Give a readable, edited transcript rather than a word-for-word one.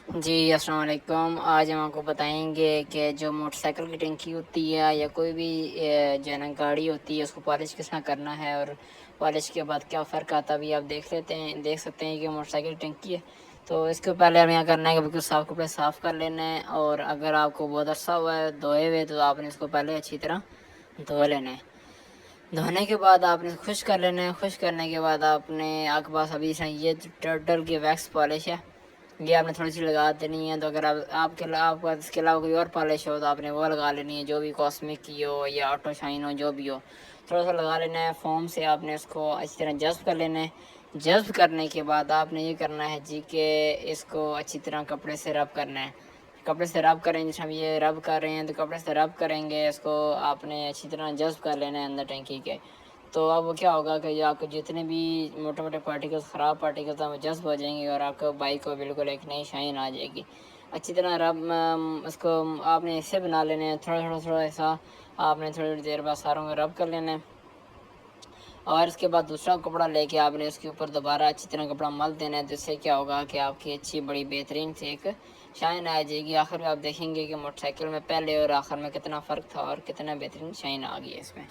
जी अस्सलाम वालेकुम। आज हम आपको बताएंगे कि जो मोटरसाइकिल की टंकी होती है या कोई भी जो है ना गाड़ी होती है उसको पॉलिश किस तरह करना है और पॉलिश के बाद क्या फ़र्क आता है। अभी आप देख सकते हैं कि मोटरसाइकिल की टंकी है। तो इसके पहले हमें यहाँ करना है कि बिल्कुल साफ़ कपड़े साफ़ कर लेना है। और अगर आपको बहुत अर्सा हुआ है धोए हुए तो आपने इसको पहले अच्छी तरह धो लेना है। धोने के बाद आपने खुश कर लेना है। खुश करने के बाद आपने आपके पास अभी ये टर्टल की वैक्स पॉलिश है, ये आपने थोड़ी सी लगा देनी है। तो अगर आपके इसके अलावा कोई और पॉलिश हो तो आपने वो लगा लेनी है, जो भी कॉस्मिक की हो या ऑटो शाइन हो, जो भी हो थोड़ा सा लगा लेना है। फोम से आपने उसको अच्छी तरह जज्ब कर लेना है। जज्ब करने के बाद आपने ये करना है जी कि इसको अच्छी तरह कपड़े से रब करना है। कपड़े से रब करेंगे, जैसे हम ये रब कर रहे हैं तो कपड़े से रब करेंगे। इसको आपने अच्छी तरह जज्ब कर लेना है अंदर टंकी के। तो अब वो क्या होगा कि जो आपके जितने भी मोटे मोटे पार्टिकल्स, ख़राब पार्टिकल्स हैं वो जज्ब हो जाएंगे और आपको बाइक को बिल्कुल एक नई शाइन आ जाएगी। अच्छी तरह रब इसको आपने ऐसे बना लेना है, थोड़ा ऐसा आपने थोड़ी देर बाद सारों में रब कर लेना है। और इसके बाद दूसरा कपड़ा लेके आपने उसके ऊपर दोबारा अच्छी तरह कपड़ा मल देना है। तो इससे क्या होगा कि आपकी अच्छी बड़ी बेहतरीन से एक शाइन आ जाएगी। आखिर में आप देखेंगे कि मोटरसाइकिल में पहले और आखिर में कितना फ़र्क था और कितना बेहतरीन शाइन आ गई है इसमें।